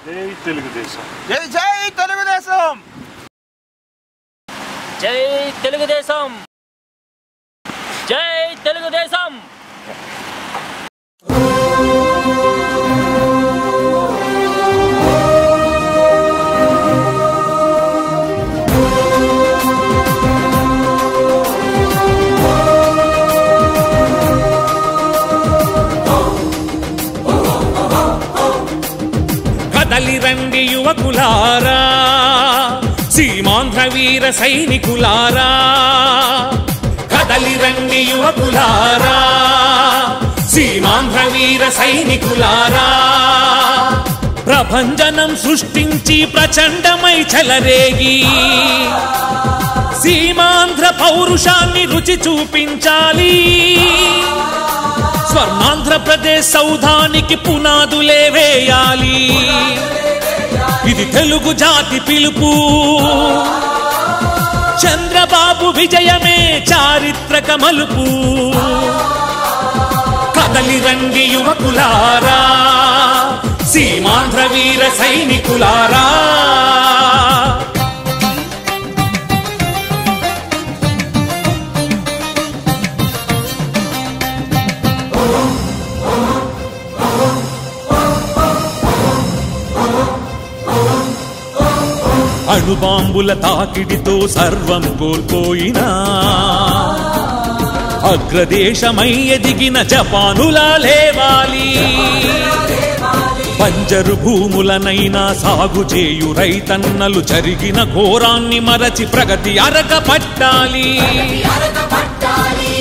జై తెలుగుదేశం. జై జై తెలుగుదేశం. జై తెలుగుదేశం. జై తెలుగుదేశం. కదలి రండి యువకులారా, సీమాంధ్ర వీర సైనికులారా. కదలి రండి యువకులారా, సీమాంధ్ర వీర సైనికులారా. ప్రభంజనం సృష్టించి ప్రచండమై చెలరేగి సీమాంధ్ర పౌరుషాన్ని రుచి చూపించాలి. స్వర్ణాంధ్రప్రదేశ్ సౌధానికి పునాదులే వేయాలి. ఇది తెలుగు జాతి పిలుపు. చంద్రబాబు విజయమే చారిత్రక మలుపు. కదలి రండి యువకులారా, సీమాంధ్ర వీర సైనికులారా. అణుబాంబుల తాకిడితో సర్వం కోల్పోయినా అగ్రదేశమై ఎదిగిన జపానులా లేవాలి. పంజరు భూములనైనా సాగు చేయు రైతన్నలు జరిగిన ఘోరాన్ని మరచి ప్రగతి అరగపట్టాలి.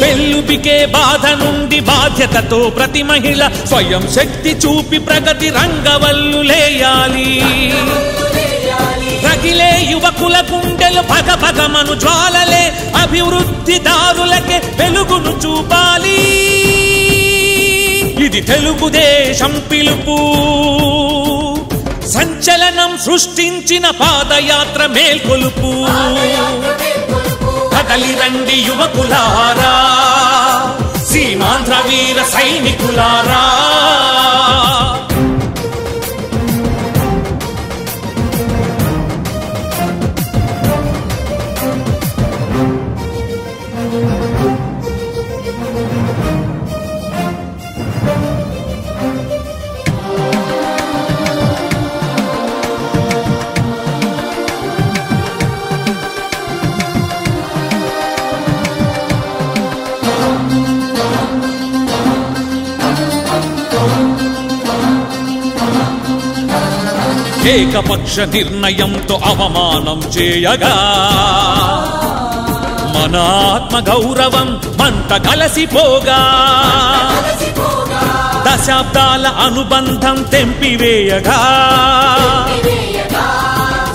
పెళ్ళుబికే బాధ నుండి బాధ్యతతో ప్రతి మహిళ స్వయం శక్తి చూపి ప్రగతి రంగవల్లులేయాలి. రగిలే యువకుల గుండెలు పగపగమను జ్వాలలే అభివృద్ధి దారులకే వెలుగును చూపాలి. ఇది తెలుగుదేశం పిలుపు. సంచలనం సృష్టించిన పాదయాత్ర మేల్కొలుపు. కదలి రండి యువకులారా, సీమాంధ్ర వీర సైనికులారా. ఏకపక్ష నిర్ణయంతో అవమానం చేయగా మన ఆత్మ గౌరవం మంట కలసిపోగా దశాబ్దాల అనుబంధం తెంపివేయగా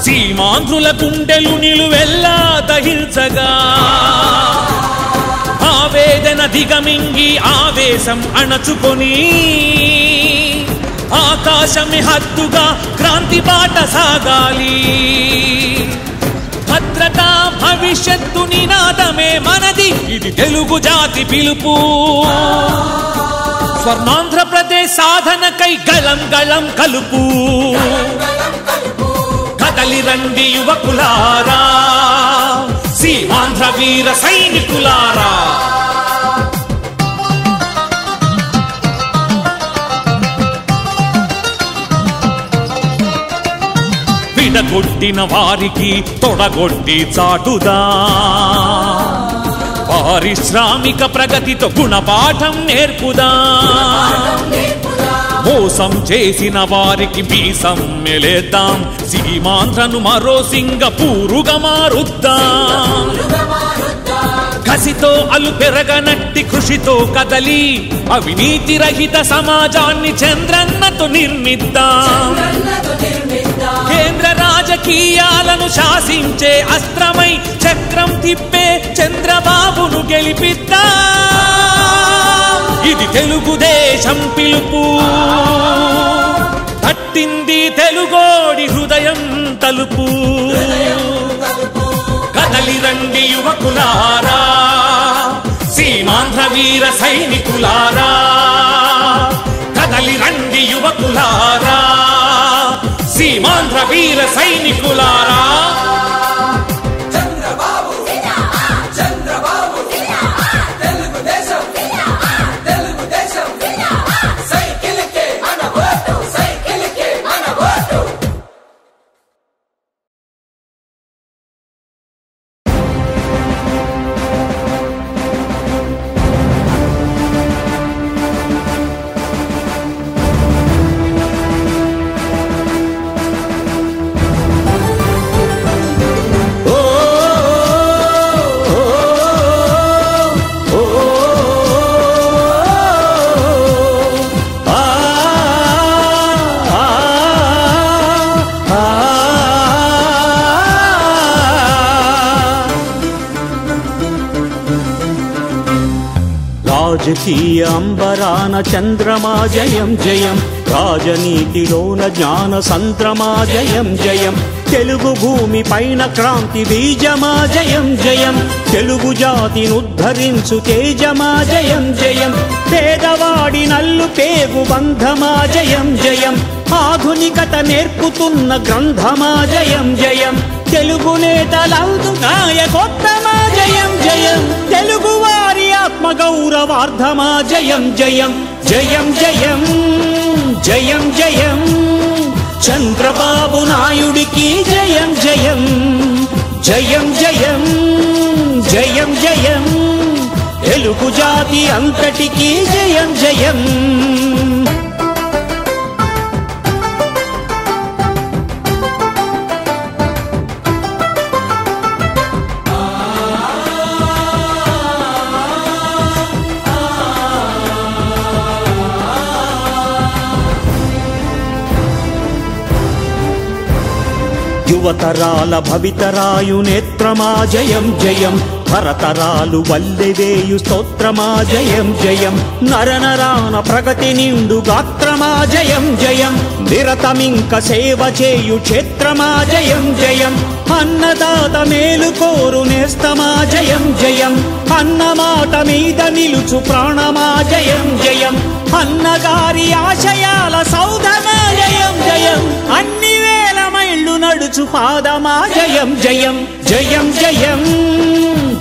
సీమాంధ్రుల గుండెలు నిలువెల్లా దహించగా ఆవేదన దిగమింగి ఆవేశం అణచుకొని ఆకాశమి హద్దుగా క్రాంతి బాట సాగాలి. భద్రత భవిష్యత్తు నినాదమే మనది. ఇది తెలుగు జాతి పిలుపు. స్వర్ణాంధ్రప్రదేశ్ సాధనకై గళం గళం కలుపు. కదలి రండి యువకులారా, సీమాంధ్ర వీర సైనికులారా. విడగొట్టిన వారికి తొడగొట్టి చాటుదా. పారిశ్రామిక ప్రగతితో గుణపాఠం నేర్పుదా. మోసం చేసిన వారికి మీసం మెలేద్దాం. సీమాంధ్రను మరో సింగపూరుగా మారుద్దాం. కసితో అలు పెరగనట్టి కృషితో కదలి అవినీతి రహిత సమాజాన్ని చంద్రన్నతో నిర్మిద్దాం. కేంద్ర రాజకీయాలను శాసించే అస్త్రమై చక్రం తిప్పే చంద్రబాబును గెలిపిద్దాం. ఇది తెలుగుదేశం పిలుపు. తట్టింది తెలుగోడి హృదయం తలుపు. కదలి రండి యువకులారా, సీమాంధ్ర వీర సైనికులారా. కదలి రండి యువకులారా, సీమాంధ్ర వీర సైనికులారా రాజకీయ అంబరాన చంద్రమా జయం జయం, రాజనీతిలోన జ్ఞాన సంద్రమా జయం జయం, తెలుగు భూమి పైన క్రాంతి బీజమా జయం జయం, తెలుగు జాతినుద్ధరించు తేజమా జయం జయం, పేదవాడి నల్లు పేగు బంధమా జయం జయం, ఆధునికత నేర్పుతున్న గ్రంథమా జయం జయం, తెలుగు నేతలౌదు నాయకోత్తమా జయం జయం, తెలుగు వారి ఆత్మగౌరవార్థమా జయం జయం జయం జయం జయం జయం, చంద్రబాబు నాయుడికి జయం జయం జయం జయం జయం జయం, తెలుగు జాతి అంతటికీ జయం జయం. యువతరాల భవితరాయు నేత్రమా జయం జయం, భరతరాలు వల్లెవేయు స్తోత్రమా జయం జయం, నరనరాన ప్రగతి నిండు గాత్రమా జయం జయం, నిరతమింక సేవ చేయు క్షేత్రమా జయం జయం, అన్నదాత మేలు కోరు నేస్తమా జయం జయం, అన్నమాట మీద నిలుచు ప్రాణమా జయం జయం, అన్నగారి ఆశయాల సౌధమా జయం జయం, అన్ని వేల మైళ్ళు నడుచు పాదమా జయం జయం జయం జయం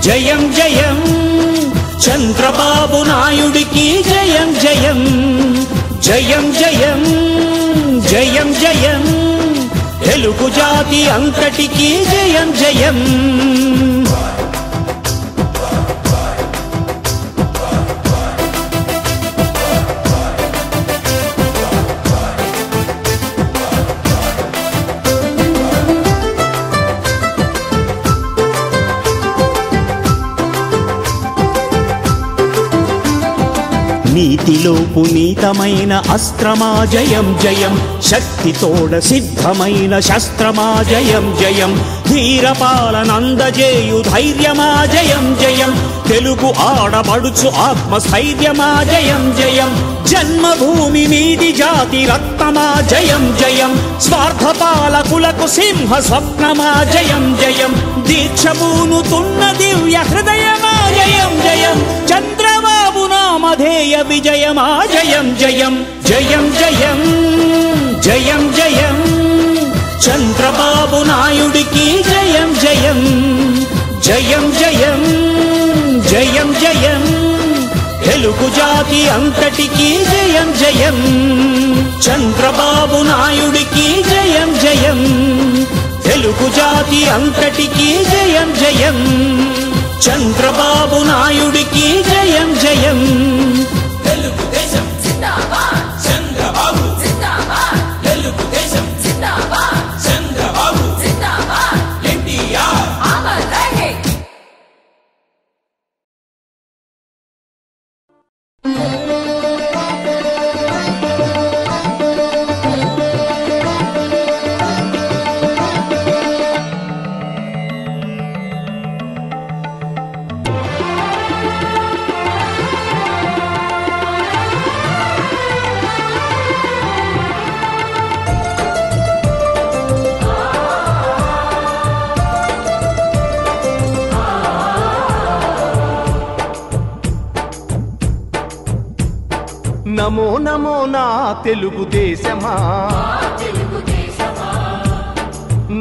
జయం జయం, చంద్రబాబు నాయుడికి జయం జయం జయం జయం జయం జయం, తెలుగు జాతి అంతటికీ జయం జయం. నీతిలో పునీతమైన అస్త్రమా జయం జయం, శక్తితోడ సిద్ధమైన శస్త్రమా జయం జయం, ధీరపాలనందజేయు ధైర్యమా జయం జయం, తెలుగు ఆడబడుచు ఆత్మస్థైర్యమా జయం జయం, జన్మభూమి మీది జాతి రత్నమా జయం జయం, స్వార్థపాలకులకు సింహ స్వప్నమా జయం జయం, దీక్షభూనుతున్న దివ్య హృదయమా జయం జయం, చంద్రబాబు నామధేయ విజయమా జయం జయం జయం జయం జయం జయం, చంద్రబాబు నాయుడికి జయం జయం జయం జయం జయం జయం, తెలుగు జాతి అంతటికీ జయం జయం, చంద్రబాబు నాయుడికి జయం జయం, తెలుగు జాతి అంతటికీ జయం జయం, చంద్రబాబు నాయుడికి జయం జయం. తెలుగుదేశం జిందాబాద్, చంద్రబాబు జిందాబాద్, తెలుగుదేశం జిందాబాద్, చంద్రబాబు జిందాబాద్, ఎన్టీఆర్ అమర్ రహే. నమో నమో నా తెలుగుదేశమా,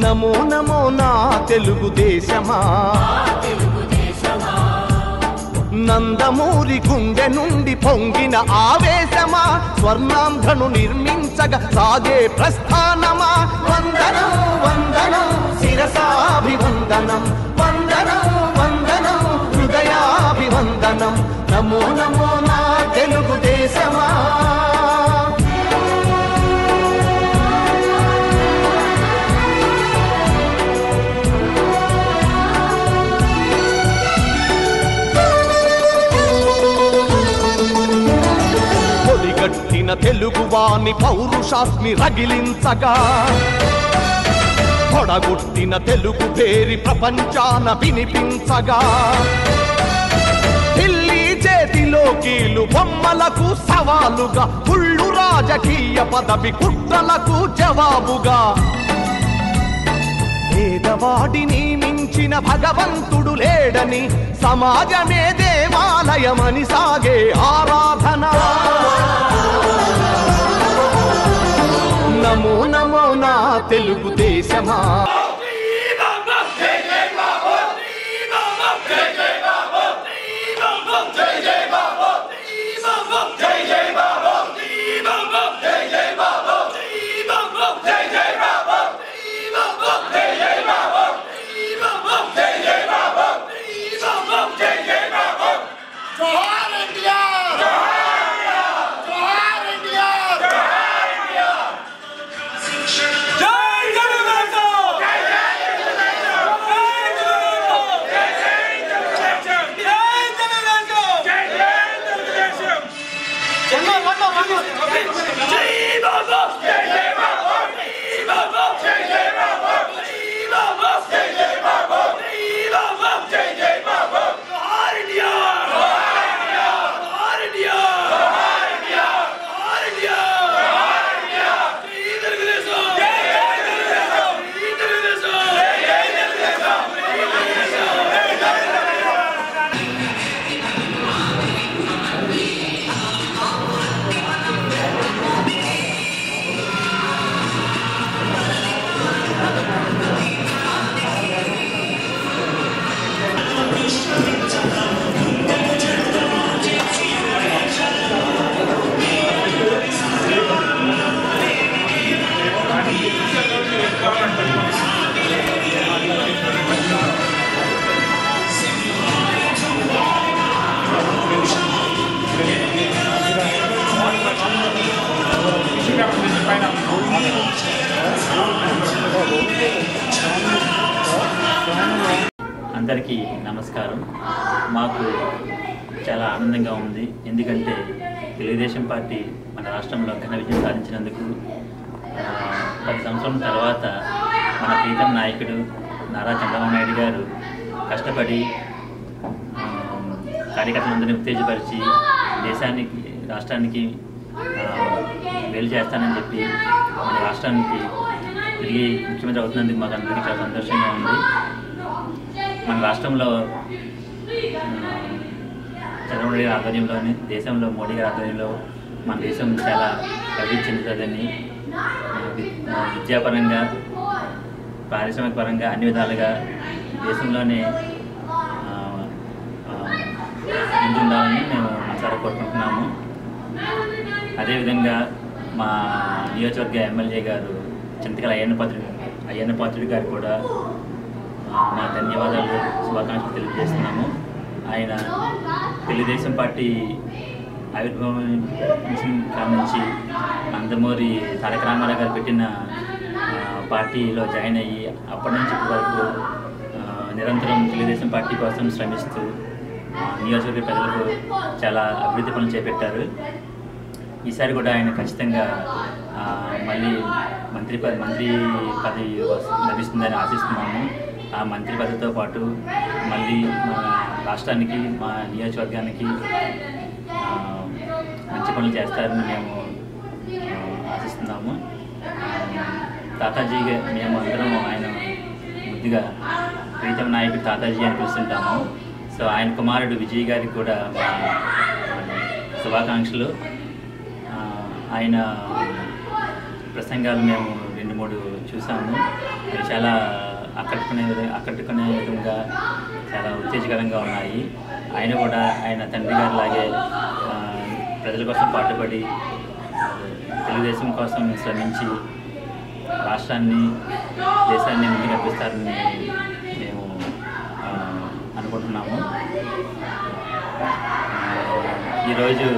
నమో నమో నా తెలుగుదేశమా నందమూరి గుండె నుండి పొంగిన ఆవేశమా స్వర్ణాంధ్రను నిర్మించగా సాగే ప్రస్థానమా వందనం వందనం శిరసాభివందనం వందనం వందనం హృదయాభివందనం నమో నమో నా తెలుగుదేశమా పొడిగట్టిన తెలుగువాని పౌరుషాస్మి రగిలించగా పొడగొట్టిన తెలుగు పేరి ప్రపంచాన వినిపించగా ఢిల్లీ చేతిలో కీలు బొమ్మలకు సవాలుగా కుళ్ళు రాజకీయ పదవి కుట్రలకు జవాబుగా పేదవాడిని మించిన భగవంతుడు లేడని సమాజమే దేవాలయమని సాగే ఆరాధన నమో నమో నా తెలుగుదేశమా అందరికీ నమస్కారం. మాకు చాలా ఆనందంగా ఉంది. ఎందుకంటే తెలుగుదేశం పార్టీ మన రాష్ట్రంలో ఘన విజయం సాధించినందుకు 10 సంవత్సరాల తర్వాత మన ప్రీతం నాయకుడు నారా చంద్రబాబు నాయుడు గారు కష్టపడి కార్యకర్తలందరినీ ఉత్తేజపరిచి దేశానికి రాష్ట్రానికి మేలు చేస్తానని చెప్పి మన రాష్ట్రానికి తిరిగి ముఖ్యమంత్రి అవుతున్నందుకు మాకు అందరికీ చాలా సంతోషంగా ఉంది. మన రాష్ట్రంలో చంద్రబాబు నాయుడు ఆధ్వర్యంలోని దేశంలో మోడీ గారి ఆధ్వర్యంలో మన దేశం చాలా అభివృద్ధి చెందుతుందని విద్యాపరంగా పారిశ్రామిక పరంగా అన్ని విధాలుగా దేశంలోనే ముందుండాలని మేము మనసారా కోరుకుంటున్నాము. అదేవిధంగా మా నియోజకవర్గ ఎమ్మెల్యే గారు చింతకల అయ్యన్న పాత్రుడి గారు కూడా మా ధన్యవాదాలు శుభాకాంక్షలు తెలియజేస్తున్నాము. ఆయన తెలుగుదేశం పార్టీ ఆవిర్భావం నుంచి నందమూరి తారక రామారావు గారు పెట్టిన పార్టీలో జాయిన్ అయ్యి అప్పటి నుంచి ఇప్పటి వరకు నిరంతరం తెలుగుదేశం పార్టీ కోసం శ్రమిస్తూ నియోజకవర్గ ప్రజలకు చాలా అభివృద్ధి పనులు చేపట్టారు. ఈసారి కూడా ఆయన ఖచ్చితంగా మళ్ళీ మంత్రి పదవి లభిస్తుందని ఆశిస్తున్నాము. ఆ మంత్రి పదవితో పాటు మళ్ళీ మా రాష్ట్రానికి మా నియోజకవర్గానికి మంచి పనులు చేస్తారని మేము ఆశిస్తున్నాము. తాతాజీ మేము అందరం ఆయన ముద్దుగా ప్రీతం నాయకుడు తాతాజీ అని పిలుస్తుంటాము. సో ఆయన కుమారుడు విజయ్ గారికి కూడా మా శుభాకాంక్షలు. ఆయన ప్రసంగాలు మేము 2-3 చూసాము. అవి చాలా ఆకట్టుకునే విధంగా చాలా ఉత్తేజకరంగా ఉన్నాయి. ఆయన కూడా ఆయన తండ్రి గారి లాగే ప్రజల కోసం పాటుపడి తెలుగుదేశం కోసం శ్రమించి రాష్ట్రాన్ని దేశాన్ని ముందుకు నడిపిస్తారని మేము అనుకుంటున్నాము. ఈరోజు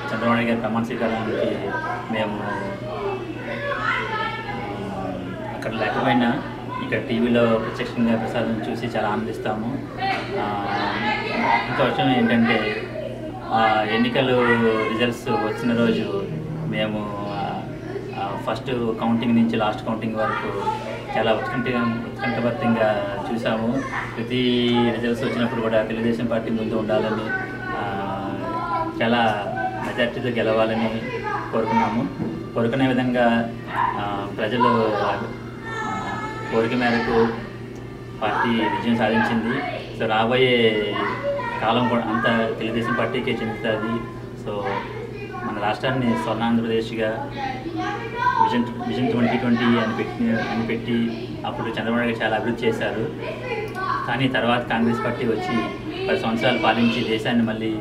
చంద్రబాబు నాయుడు గారి ప్రమాణ స్వీకారానికి మేము అక్కడ లేకపోయినా ఇక్కడ టీవీలో ప్రత్యక్షంగా ప్రసాదం చూసి చాలా ఆనందిస్తాము. ఇంకో విషయం ఏంటంటే ఎన్నికలు రిజల్ట్స్ వచ్చిన రోజు మేము ఫస్ట్ కౌంటింగ్ నుంచి లాస్ట్ కౌంటింగ్ వరకు చాలా ఉత్కంఠభరితంగా చూసాము. ప్రతి రిజల్ట్స్ వచ్చినప్పుడు కూడా తెలుగుదేశం పార్టీ ముందు ఉండాలని, చాలా మెజార్టీతో గెలవాలని కోరుకునే విధంగా ప్రజలు కోరిక మేరకు పార్టీ విజయం సాధించింది. సో రాబోయే కాలం కూడా అంతా తెలుగుదేశం పార్టీకే చెందుతుంది. సో మన రాష్ట్రాన్ని స్వర్ణాంధ్రప్రదేశ్గా విజన్ 2020 అని పెట్టి అప్పుడు చంద్రబాబు నాయుడు చాలా అభివృద్ధి చేశారు. కానీ తర్వాత కాంగ్రెస్ పార్టీ వచ్చి 10 సంవత్సరాలు పాలించి దేశాన్ని మళ్ళీ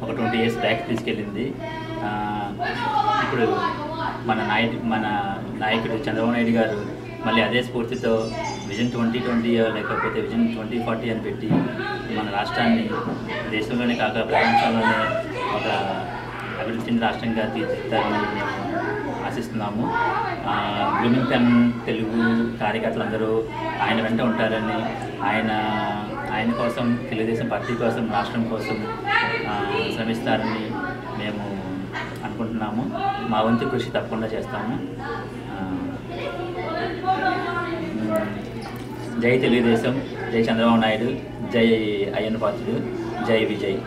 ఒక 20 years బ్యాక్ తీసుకెళ్ళింది. ఇప్పుడు మన నాయకుడు చంద్రబాబు నాయుడు గారు మళ్ళీ అదే స్ఫూర్తితో విజన్ 2020 లేకపోతే విజన్ 2040 అని పెట్టి మన రాష్ట్రాన్ని దేశంలోనే కాక ప్రపంచంలోనే ఒక అభివృద్ధి చెందిన రాష్ట్రంగా తీర్చిదిద్దాలని మేము ఆశిస్తున్నాము. బ్లూమింగ్టన్ తెలుగు కార్యకర్తలందరూ ఆయన వెంట ఉంటారని, ఆయన కోసం, తెలుగుదేశం పార్టీ కోసం, రాష్ట్రం కోసం శ్రమిస్తారని మేము అనుకుంటున్నాము. మా వంతు కృషి తప్పకుండా చేస్తాము. జై తెలుగుదేశం, జై చంద్రబాబు నాయుడు, జై అయ్యన్న పాత్రుడు, జై విజయ్.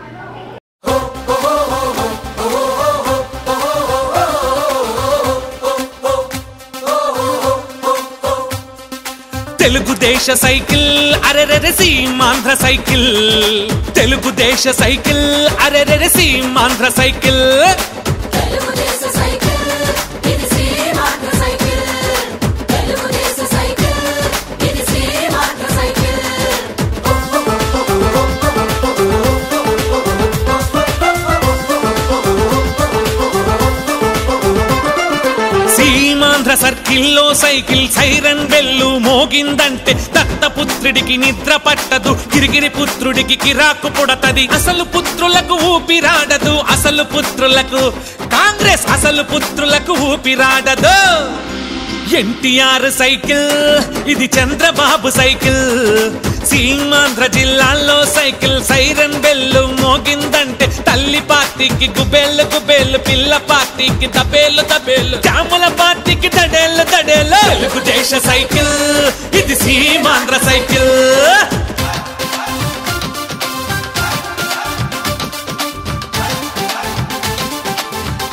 తెలుగుదేశ సైకిల్ అరెరెరె సీమాంధ్ర సైకిల్, తెలుగుదేశ సైకిల్ అరెరెరె సీమాంధ్ర సైకిల్, సీమాంధ్ర సర్కిల్లో సైకిల్ సైరన్ బెల్లు మోగిందంటే దత్తపుత్రుడికి నిద్ర పట్టదు, గిరిగిరి పుత్రుడికి కిరాకు పుడతది. అసలు పుత్రులకు ఊపిరాడదు, అసలు పుత్రులకు కాంగ్రెస్ అసలు పుత్రులకు ఊపిరాడదు. ఎన్టీఆర్ సైకిల్ ఇది చంద్రబాబు సైకిల్, సీమాంధ్ర జిల్లాల్లో సైకిల్ సైరన్ బెల్లు మోగిందంటే తల్లి పార్టీకి గుబేళ్ళు గుబేళ్ళు, పిల్ల పార్టీకి దబేళ్ళు దబేళ్ళు, జాముల పార్టీకి దడేళ్ళు దడేళ్ళు. తెలుగుదేశ సైకిల్ ఇది సీమాంధ్ర సైకిల్.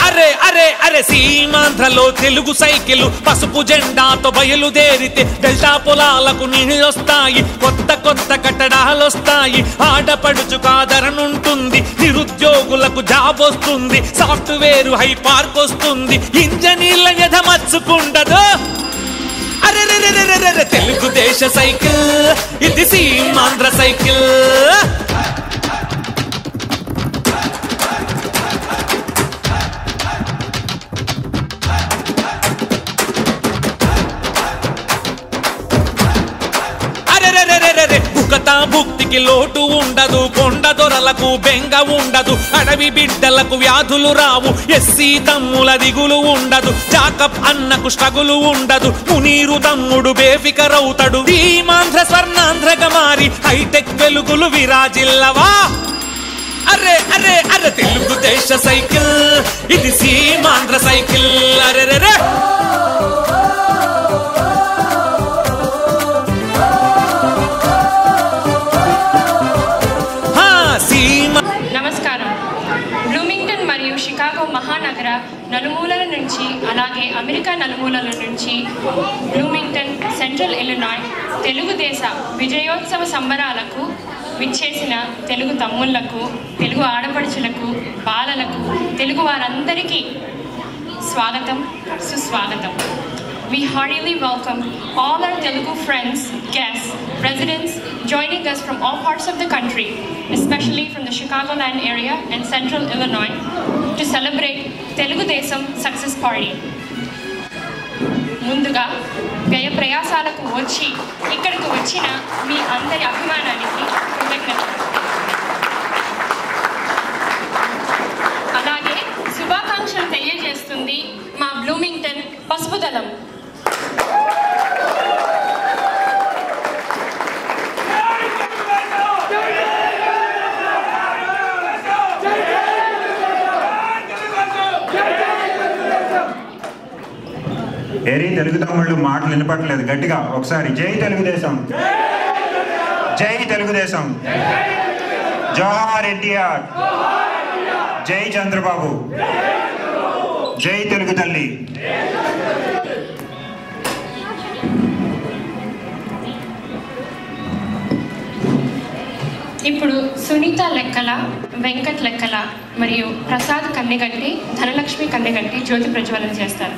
అరే అరే అరే సీమాంధ్రలో తెలుగు సైకిల్ పసుపు జెండాతో బయలుదేరితే డెల్టా పొలాలకు నీళ్ళొస్తాయి, కొత్త కొత్త కట్టడాలొస్తాయి, ఆడపడుచు కాదరనుంటుంది, నిరుద్యోగులకు జాబ్ వస్తుంది, సాఫ్ట్వేర్ హై పార్క్ వస్తుంది, ఇంజనీర్ల ఎదమచ్చుకుండదు. అరే తెలుగుదేశ సైకిల్ ఇది సీమాంధ్ర సైకిల్. భుక్తికి లోటు ఉండదు, కొండ దొరలకు బెంగ ఉండదు, అడవి బిడ్డలకు వ్యాధులు రావు, ఎస్సీ తమ్ముల దిగులు ఉండదు, జాకబ్ అన్నకు స్ట్రగులు ఉండదు, మునీరు తమ్ముడు బేఫికరవుతాడు. సీమాంధ్ర స్వర్ణాంధ్రగా మారి హైటెక్ వెలుగులు విరాజిల్లవా. అరే అరే అరే తెలుగుదేశ సైకిల్ ఇది సీమాంధ్ర సైకిల్. అరెరెరే నమస్కారం. బ్లూమింగ్టన్ మరియు షికాగో మహానగర నలుమూలల నుంచి, అలాగే అమెరికా నలుమూలల నుంచి బ్లూమింగ్టన్, సెంట్రల్ ఇలినాయ్ తెలుగుదేశ విజయోత్సవ సంబరాలకు విచ్చేసిన తెలుగు తమ్ముళ్లకు, తెలుగు ఆడపడుచులకు, బాలలకు, తెలుగు వారందరికీ స్వాగతం, సుస్వాగతం. we heartily welcome all our Telugu friends, guests, residents joining us from all parts of the country, especially from the Chicagoland area and Central Illinois, to celebrate Telugu Desam Success Party. ముందుగా వ్యయ ప్రయాసాలకు వచ్చి ఇక్కడికి వచ్చిన మీ అందరి అభిమానానికి కృతజ్ఞతలు. అలాగే శుభాకాంక్షలు తెలియజేస్తుంది మా బ్లూమింగ్టన్ పసుపు దళం. ఏరీ తెలుగు తమ్ముళ్ళు మాటలు వినపట్లేదు, గట్టిగా ఒకసారి జై తెలుగుదేశం, జై తెలుగుదేశం, జోహార్ ఎన్టీఆర్, జై చంద్రబాబు, జై తెలుగు తల్లి. ఇప్పుడు సునీత లెక్కల, వెంకట్ లెక్కల మరియు ప్రసాద్ కన్నెగంటి, ధనలక్ష్మి కన్నెగంటి జ్యోతి ప్రజ్వలన చేస్తారు.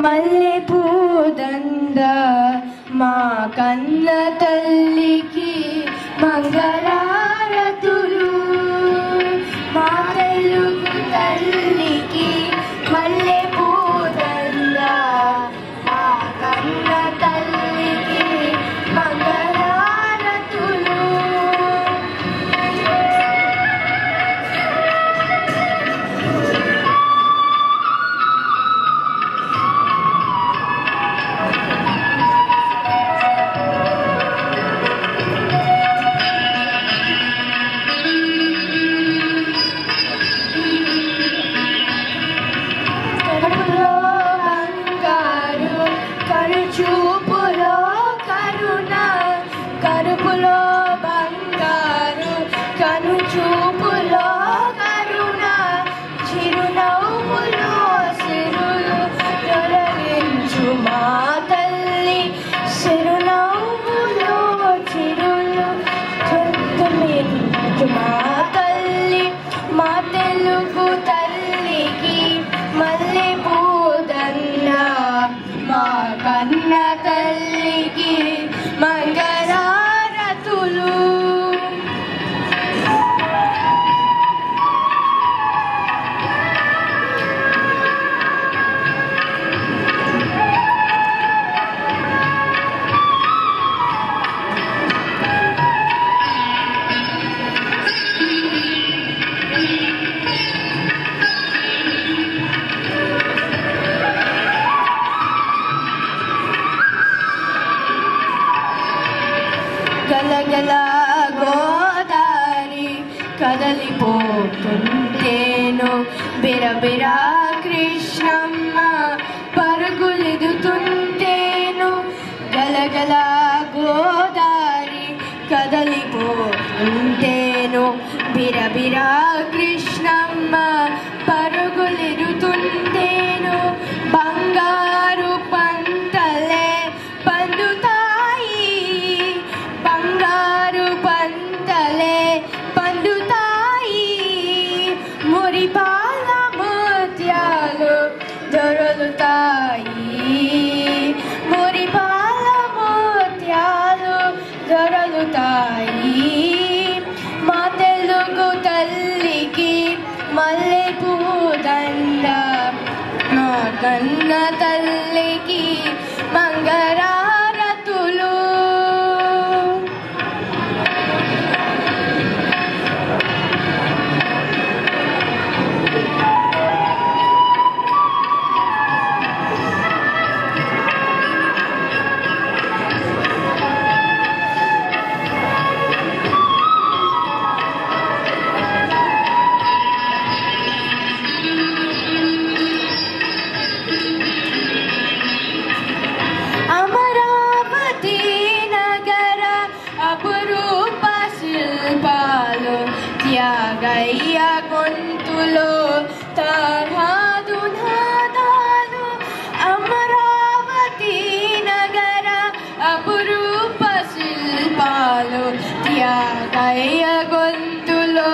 మల్లె పూదండ మా కన్న తల్లికి మంగళారతులు. మా తెలుగు తల్లికి మల్లె పూదండ మా కన్న తల్లికి మంగళారతులు. చూపులో కరుణ, కరుపులో బంగారు, కను చూపులో కరుణ, చిరునవ్వులో సిరులు తొలగించు మా తల్లి, చిరునవ్వులో చిరులు తొలగించు మా తల్లి. మా తెలుగు తల్లికి మల్లె పూదండ మా కన్న తల్లికి మంగళారతులు. గలగల గోదారి కదలిపోతుంటేను, బిరబిరా కృష్ణమ్మ పరుగులెదుతుంటేను. గలగల గోదారి కదలిపోతుంటేను, బిరబిరా కృష్ణమ్మ పరుగులెదుతుంటేను. బంగారు పంటలే పండుతాయి, బంగారు పంటలే తల్లికి మల్లె పూదండ మా కన్న తల్లికి మంగళారతులు త్యాగయ్య గొంతులో తరహాదు నాదాలు అమరావతి నగర అపురూప శిల్పాలు త్యాగయ్య గొంతులో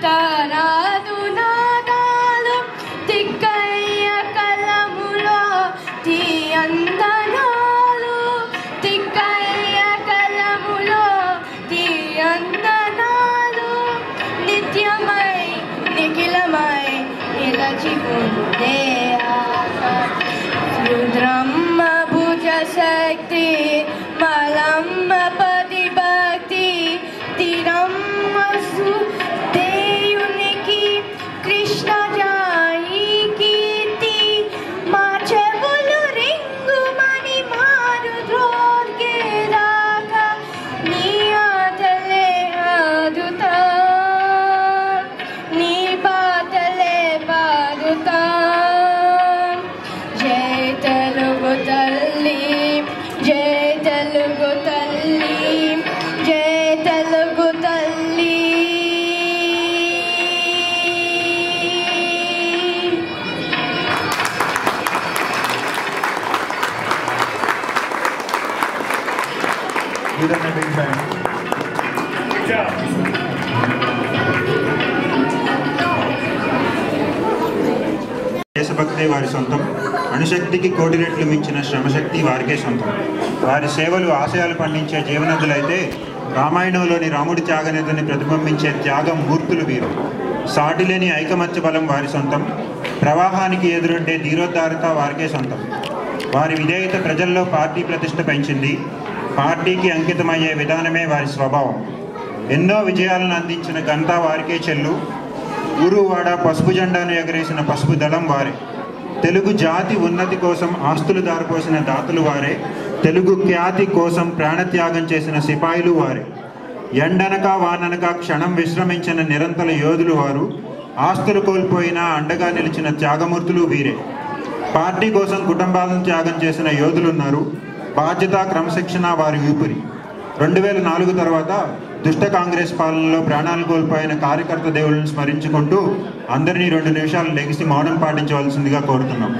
తరాదు నాదాలు తిక్కయ్య కలములో తీయందనాలు తిక్కయ్య కలములో తీయందనాలు నిత్యమై నిఖిలమై నిలచిపోతే రుద్రమ్మ భుజ శక్తి మలమ్మ పది భక్తి తిరమ్మ దేవునికి కృష్ణ జాయి కీర్తి మా చెవులు రింగుమని మారు ద్రోర్గేదాకా నీ ఆటలే ఆడుతా నీ పాటలే పాడుతా జై తెలుగు తల్లి జై తెలుగు తల్లి జై తెలుగు తల్లి దేశభక్తే వారి సొంతం, అణుశక్తికి కోటి రెట్లు మించిన శ్రమశక్తి వారికే సొంతం. వారి సేవలు ఆశయాలు పండించే జీవనదులైతే రామాయణంలోని రాముడి త్యాగనిధిని ప్రతిబింబించే త్యాగం మూర్తులు వీరు. సాటిలేని ఐకమత్య బలం వారి సొంతం, ప్రవాహానికి ఎదురొడ్డే ధీరోద్ధారత వారికే సొంతం. వారి విధేయత ప్రజల్లో పార్టీ ప్రతిష్ట పెంచింది. పార్టీకి అంకితమయ్యే విధానమే వారి స్వభావం. ఎన్నో విజయాలను అందించిన ఘనత వారికే చెల్లు. ఊరువాడ పసుపు జెండాను ఎగరేసిన పసుపు దళం వారే. తెలుగు జాతి ఉన్నతి కోసం ఆస్తులు దారిపోసిన దాతలు వారే. తెలుగు ఖ్యాతి కోసం ప్రాణత్యాగం చేసిన సిపాయిలు వారే. ఎండనక వాననక క్షణం విశ్రమించిన నిరంతర యోధులు వారు. ఆస్తులు కోల్పోయినా అండగా నిలిచిన త్యాగమూర్తులు వీరే. పార్టీ కోసం కుటుంబాలను త్యాగం చేసిన యోధులున్నారు. బాధ్యత క్రమశిక్షణ వారి ఊపిరి. 2004 తర్వాత దుష్ట కాంగ్రెస్ పాలనలో ప్రాణాలు కోల్పోయిన కార్యకర్త దేవుళ్ళను స్మరించుకుంటూ అందరినీ 2 నిమిషాలు లెగిసి మౌనం పాటించవలసిందిగా కోరుతున్నాం.